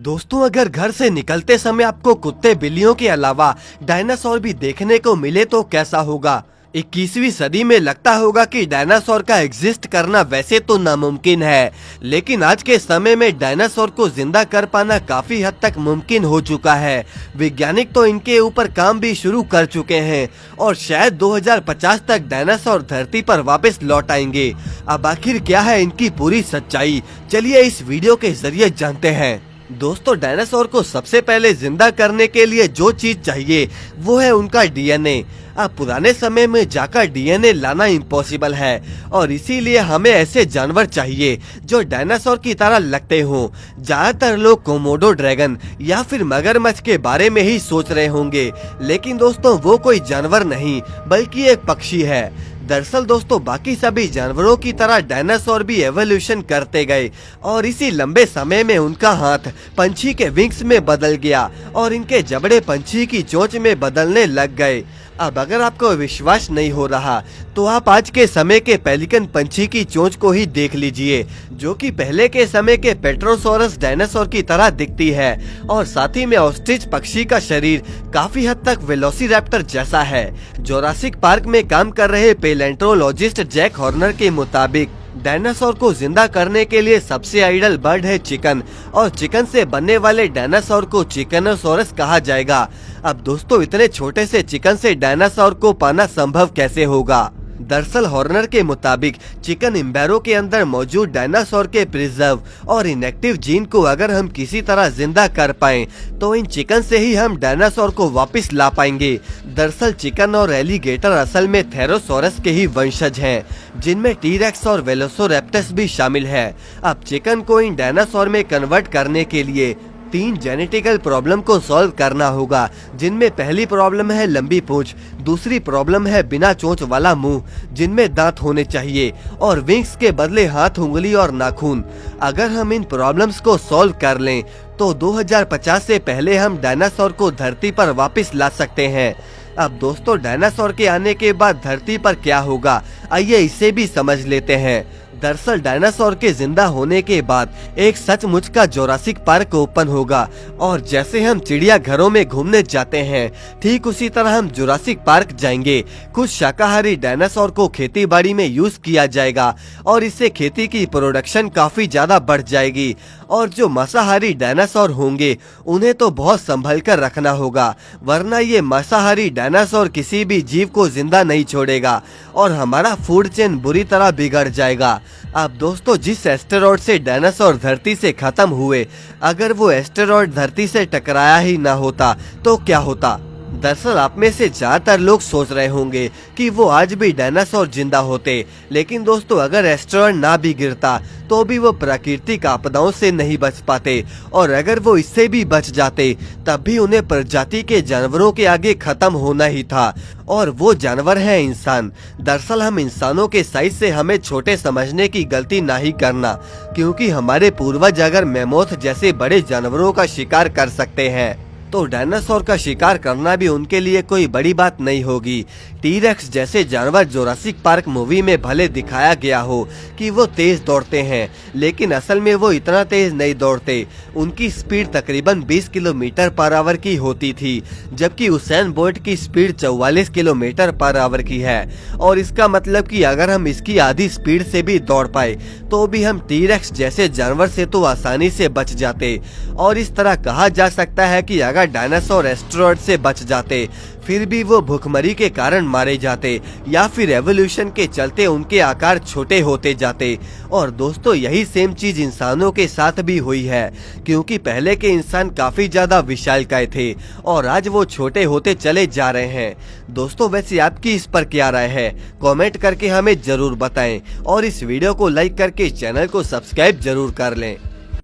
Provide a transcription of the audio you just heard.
दोस्तों, अगर घर से निकलते समय आपको कुत्ते बिल्लियों के अलावा डायनासोर भी देखने को मिले तो कैसा होगा। 21वीं सदी में लगता होगा कि डायनासोर का एग्जिस्ट करना वैसे तो नामुमकिन है, लेकिन आज के समय में डायनासोर को जिंदा कर पाना काफी हद तक मुमकिन हो चुका है। वैज्ञानिक तो इनके ऊपर काम भी शुरू कर चुके हैं और शायद 2050 तक डायनासोर धरती पर वापस लौट आएंगे। अब आखिर क्या है इनकी पूरी सच्चाई, चलिए इस वीडियो के जरिए जानते हैं। दोस्तों, डायनासोर को सबसे पहले जिंदा करने के लिए जो चीज चाहिए वो है उनका डीएनए। अब पुराने समय में जाकर डीएनए लाना इम्पॉसिबल है और इसीलिए हमें ऐसे जानवर चाहिए जो डायनासोर की तरह लगते हों। ज्यादातर लोग कोमोडो ड्रैगन या फिर मगरमच्छ के बारे में ही सोच रहे होंगे, लेकिन दोस्तों वो कोई जानवर नहीं बल्कि एक पक्षी है। दरअसल दोस्तों, बाकी सभी जानवरों की तरह डायनासोर भी एवोल्यूशन करते गए और इसी लंबे समय में उनका हाथ पंछी के विंग्स में बदल गया और इनके जबड़े पंछी की चोंच में बदलने लग गए। अब अगर आपको विश्वास नहीं हो रहा तो आप आज के समय के पेलिकन पंछी की चोंच को ही देख लीजिए, जो कि पहले के समय के पेट्रोसोरस डायनासोर की तरह दिखती है और साथ ही में ऑस्ट्रिच पक्षी का शरीर काफी हद तक वेलोसिरैप्टर जैसा है। जोरासिक पार्क में काम कर रहे पेलेंटोलॉजिस्ट जैक हॉर्नर के मुताबिक डायनासोर को जिंदा करने के लिए सबसे आइडल बर्ड है चिकन और चिकन से बनने वाले डायनासोर को चिकनोसोरस कहा जाएगा। अब दोस्तों, इतने छोटे से चिकन से डायनासोर को पाना संभव कैसे होगा। दरअसल हॉर्नर के मुताबिक चिकन इम्बैरो के अंदर मौजूद डायनासोर के प्रिजर्व और इनएक्टिव जीन को अगर हम किसी तरह जिंदा कर पाएं तो इन चिकन से ही हम डायनासोर को वापस ला पाएंगे। दरअसल चिकन और एलिगेटर असल में थेरोसोरस के ही वंशज हैं, जिनमें टीरेक्स और वेलोसिरैप्टर्स भी शामिल है। अब चिकन को इन डायनासोर में कन्वर्ट करने के लिए 3 जेनेटिकल प्रॉब्लम को सॉल्व करना होगा, जिनमें पहली प्रॉब्लम है लंबी पूंछ, दूसरी प्रॉब्लम है बिना चोंच वाला मुंह जिनमें दांत होने चाहिए और विंग्स के बदले हाथ, उंगली और नाखून। अगर हम इन प्रॉब्लम्स को सॉल्व कर लें तो 2050 से पहले हम डायनासोर को धरती पर वापस ला सकते हैं। अब दोस्तों, डायनासोर के आने के बाद धरती पर क्या होगा, आइए इसे भी समझ लेते हैं। दरअसल डायनासोर के जिंदा होने के बाद एक सचमुच का जोरासिक पार्क ओपन होगा और जैसे हम चिड़िया घरों में घूमने जाते हैं ठीक उसी तरह हम जोरासिक पार्क जाएंगे। कुछ शाकाहारी डायनासोर को खेती बाड़ी में यूज किया जाएगा और इससे खेती की प्रोडक्शन काफी ज्यादा बढ़ जाएगी और जो मांसाहारी डायनासोर होंगे उन्हें तो बहुत संभल कर रखना होगा, वरना ये मांसाहारी डायनासोर किसी भी जीव को जिंदा नहीं छोड़ेगा और हमारा फूड चेन बुरी तरह बिगड़ जाएगा। अब दोस्तों, जिस एस्टेरॉयड से डायनासोर धरती से खत्म हुए, अगर वो एस्टेरॉयड धरती से टकराया ही ना होता तो क्या होता। दरअसल आप में से ज्यादातर लोग सोच रहे होंगे कि वो आज भी डायनासोर जिंदा होते, लेकिन दोस्तों अगर एस्टेरॉयड ना भी गिरता तो भी वो प्राकृतिक आपदाओं से नहीं बच पाते और अगर वो इससे भी बच जाते तब भी उन्हें प्रजाति के जानवरों के आगे खत्म होना ही था और वो जानवर है इंसान। दरअसल हम इंसानों के साइज से हमें छोटे समझने की गलती ना ही करना, क्योंकि हमारे पूर्वज अगर मैमोथ जैसे बड़े जानवरों का शिकार कर सकते हैं तो डायनासोर का शिकार करना भी उनके लिए कोई बड़ी बात नहीं होगी। टीरेक्स जैसे जानवर जोरासिक पार्क मूवी में भले दिखाया गया हो कि वो तेज दौड़ते हैं, लेकिन असल में वो इतना तेज नहीं दौड़ते। उनकी स्पीड तकरीबन 20 किलोमीटर पर आवर की होती थी, जबकि उसैन बोल्ट की स्पीड 44 किलोमीटर पर आवर की है और इसका मतलब कि अगर हम इसकी आधी स्पीड से भी दौड़ पाए तो भी हम टीरेक्स जैसे जानवर से तो आसानी से बच जाते। और इस तरह कहा जा सकता है कि अगर डायनासोर एस्टेरॉयड से बच जाते फिर भी वो भूखमरी के कारण मारे जाते या फिर एवोल्यूशन के चलते उनके आकार छोटे होते जाते। और दोस्तों, यही सेम चीज इंसानों के साथ भी हुई है, क्योंकि पहले के इंसान काफी ज्यादा विशालकाय थे और आज वो छोटे होते चले जा रहे हैं। दोस्तों, वैसे आपकी इस पर क्या राय है, कमेंट करके हमें जरूर बताएं और इस वीडियो को लाइक करके चैनल को सब्सक्राइब जरूर कर लें।